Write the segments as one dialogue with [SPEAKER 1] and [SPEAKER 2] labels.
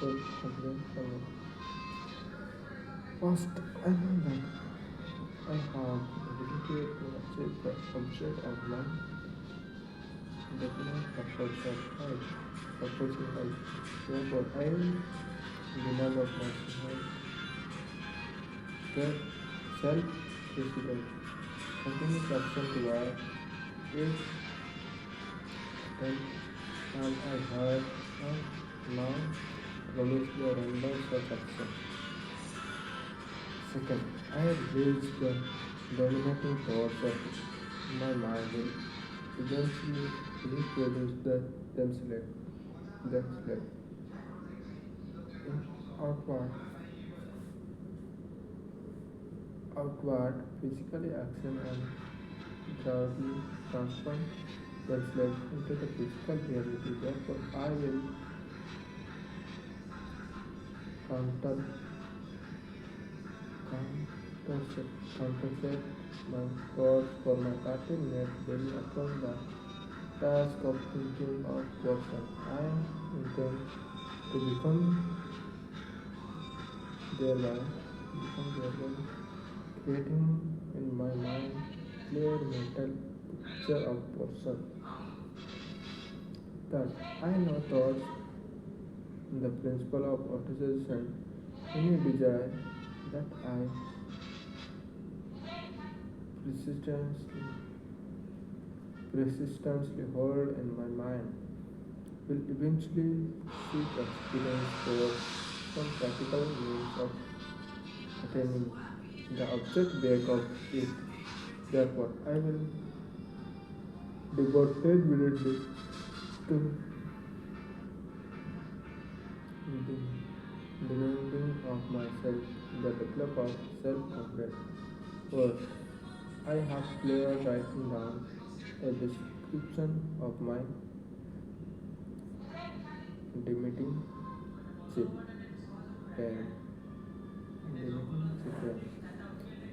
[SPEAKER 1] self-confidence for me. First, I know that I have the ability to achieve the object of my definite purpose of life. Purpose in life. Therefore, I demand of myself that self-precedent, continuous action toward it, then and I had and now promise the render such action. Second, I reach the dominating thoughts of my mind will eventually reproduce themselves in outward, outward physically action and gradually transform themselves into the physical reality. Therefore, I will counter counterset my thoughts for my 30 minutes daily upon the task of thinking of person. I intend to thereby become thereby creating in my mind clear mental picture of person. Third, I know thoughts the principle of automation. Any desire that I persistently persistently hold in my mind will eventually seek experience for some practical means of attaining the object back of it. Therefore, I will devote 10 minutes to demanding of myself the develop of self-confidence. First, I have clear writing down a description of my limiting chip and limiting chip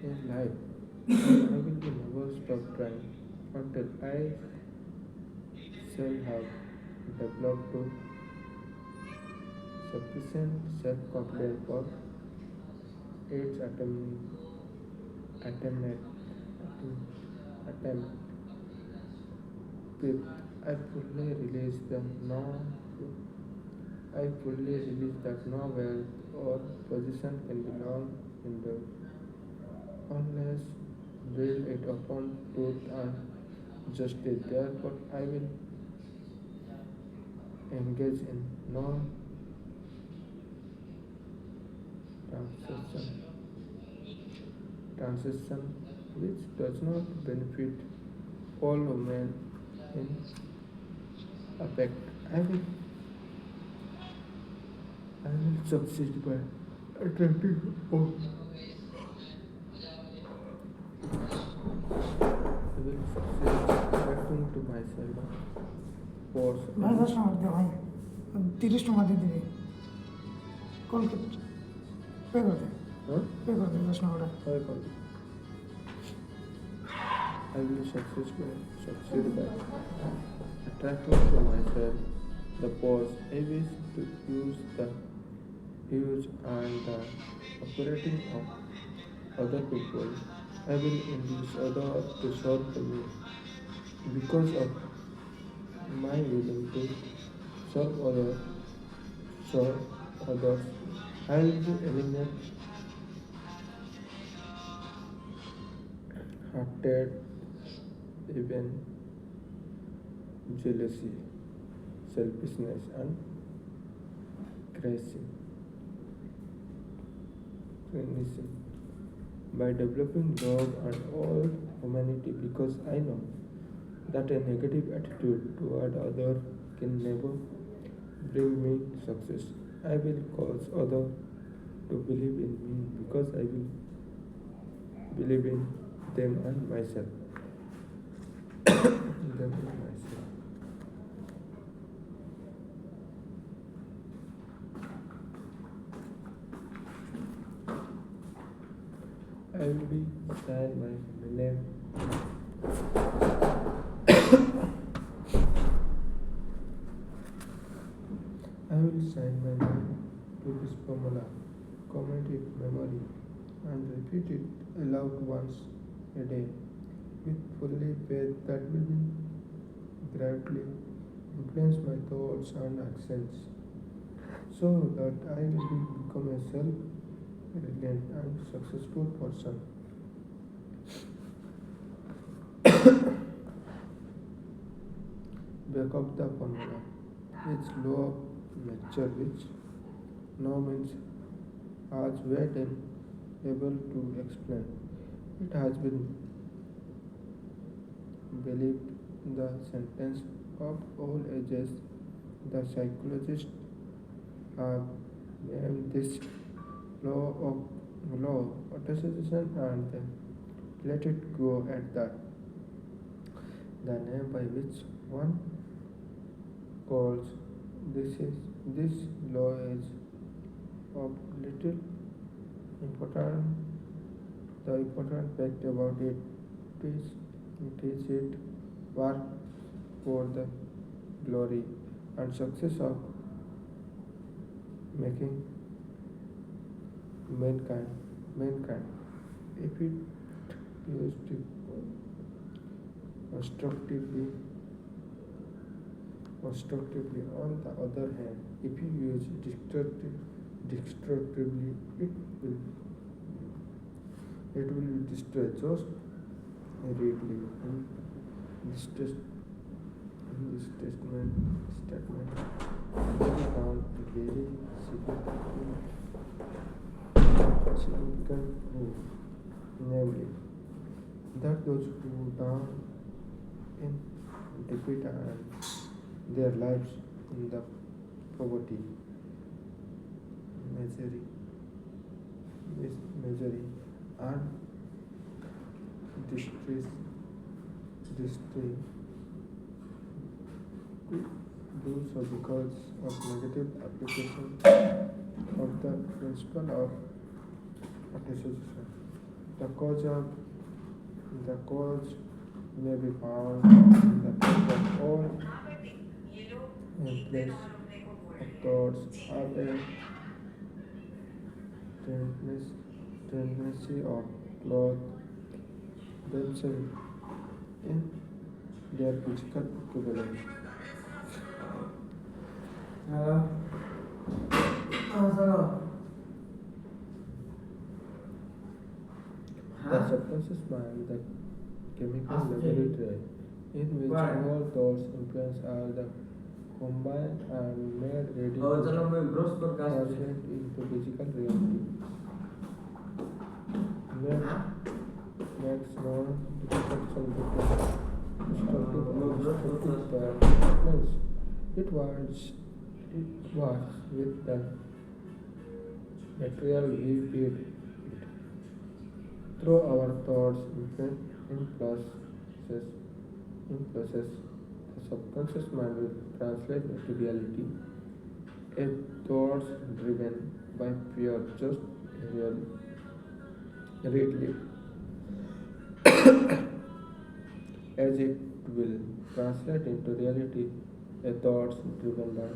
[SPEAKER 1] in life. I will be never stop trying until I shall have developed to sufficient self-confidence for its attempt, attempt. Fifth, I fully release the no I fully release that no wealth or position can belong in the unless build it upon truth and justice. Therefore, I will engage in no transaction, transaction which does not benefit all women in effect. I will succeed by attracting all. I will succeed attracting to myself force.
[SPEAKER 2] ভাই দশ নম্বর দে ভাই 30 টাকা দিয়ে দিবি call pay করে দে
[SPEAKER 1] Huh?
[SPEAKER 2] Pay করে দে 10 নম্বরটা
[SPEAKER 1] I call it. I will succeed by attracting to myself the pause I wish to use and the operating of other people. I will induce others to serve me because of my willing to serve others. Serve others. I will eliminate hearted even jealousy, selfishness, and criticism. By developing love and all humanity because I know that a negative attitude toward others can never bring me success. I will cause others to believe in me because I will believe in them and myself. Them and myself. I will be sad my name. I will sign my name with this formula, comment it memory, and repeat it aloud once a day with fully faith that will greatly influence my thoughts and actions so that I will become a self-reliant and successful person. Back up the formula. Its law of nature, which now means has weight and able to explain. It has been believed the sentence of all ages. The psychologists have named this law of association and then let it go at that. The name by which one calls this law is of little important. The important fact about it work for the glory and success of making mankind. If it used constructively, on the other hand, if you use destructively, will it will destroy just readily. This test, this statement will be found very significant proof, namely that those who down in defeat and their lives in the poverty, misery and distress do so because of negative application of the principle of association. The cause may be found in the fact that all place of thoughts have a tendency of clothe themselves in their physical equivalent. The subconscious mind, the chemical laboratory in which all thoughts influence are the combined and made ready to translate into physical reality. Makes no distinction between destructive and destructive influence. It was with the material we feed it. Through our thoughts in process, the subconscious mind will translate into reality. A thoughts driven by fear just readily as it will translate into reality. A thoughts driven by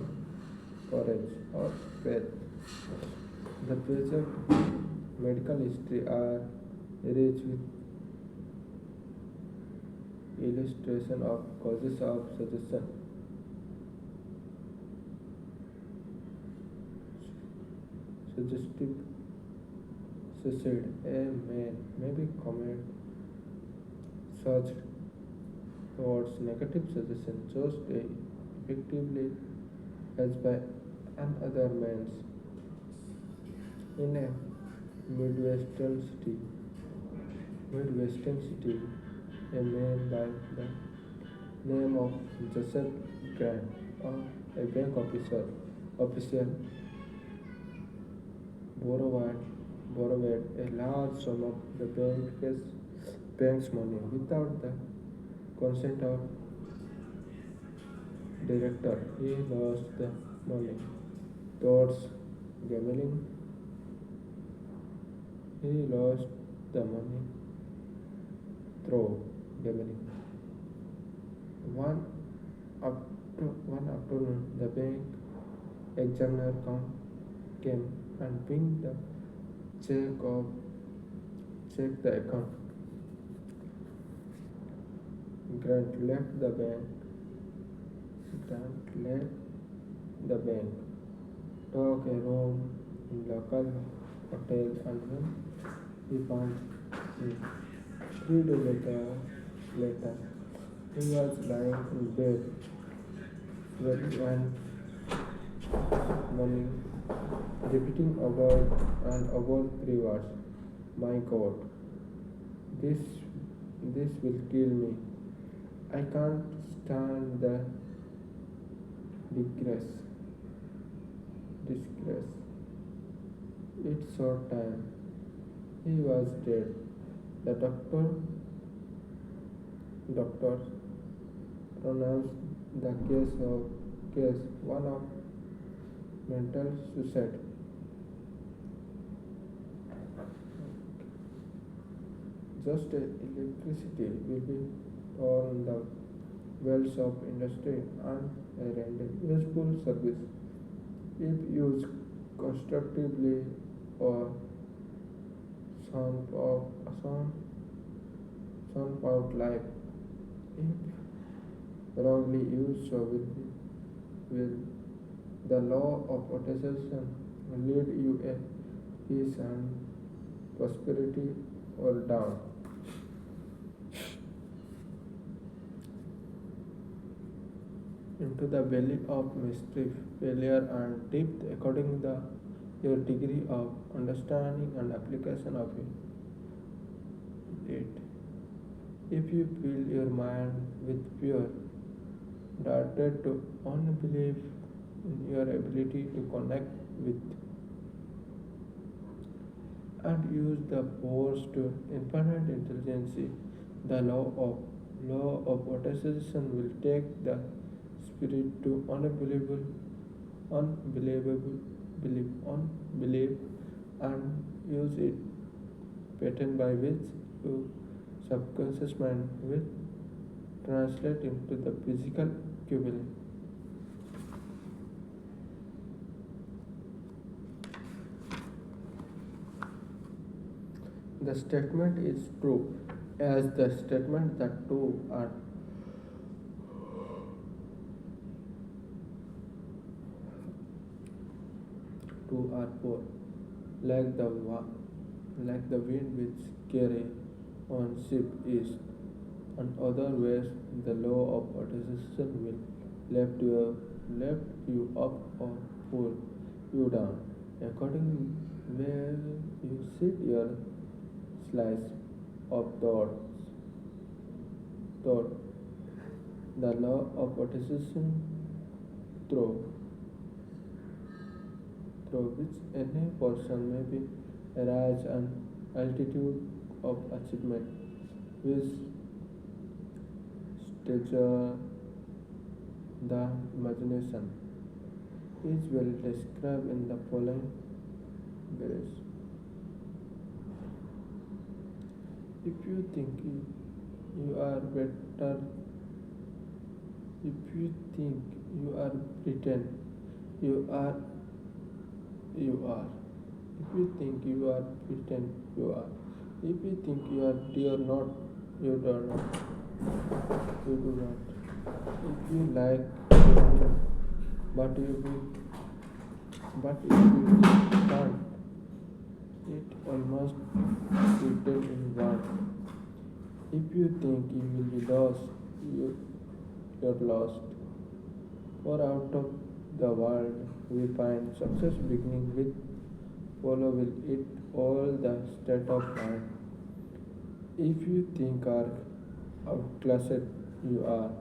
[SPEAKER 1] courage or faith. The pages of medical history are rich with illustration of causes of suggestive suicide. A man may be commit such towards negative suggestion just as effectively as by another man's in a Midwestern city. Midwestern city, a man by the name of Joseph Grant, a bank official borrowed a large sum of the bank's money without the consent of director. He lost the money towards gambling. He lost the money through gambling. One afternoon, the bank examiner came and pinged the check of check the account. Grant left the bank. Grant left the bank, took a room in local hotel, and when he found me 3 days later, he was lying in bed, sweaty and moaning, repeating about 3 words. My God, this this will kill me. I can't stand the disgrace. Disgrace. It's short time. He was dead. The doctors pronounced the case one of mental suicide. Just electricity will be on the wells of industry and a render useful service if used constructively or sound out life. If wrongly used, so will the law of attachment lead you a peace and prosperity or down. Into the belly of mischief, failure and depth according to your degree of understanding and application of it. If you fill your mind with fear, directed to unbelief in your ability to connect with and use the force to infinite intelligence, the law of attachment will take the spirit to unbelief, and use it pattern by which your subconscious mind will translate into the physical equivalent. The statement is true, as the statement that two are poor, like like the wind which carry on ship is. On other ways, the law of attachment will lift you up or pull you down, according where you sit your slice of thought. The law of attachment through which any person may be arise an altitude of achievement, which stature the imagination is well described in the following ways. If you think you are better, if you think you are pretend, you are. If you think you are pretend, you are. If you think you are dear not, you do not. You do not. If you like, but if you can't, it almost written in one. If you think you will be lost, you're lost. For out of the world we find success beginning with follow will it all the state of mind. If you think are outclassed, you are.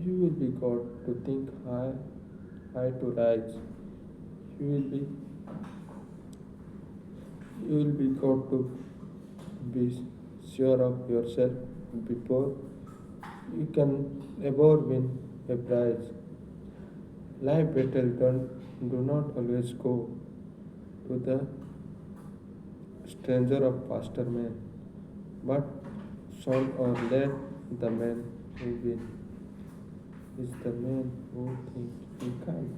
[SPEAKER 1] You will be got to think high to rise. You will be you will be got to be sure of yourself before you can ever win a prize. Life battle do not always go to the stranger of faster man, but soon or later the man who wins is the man who thinks he can't.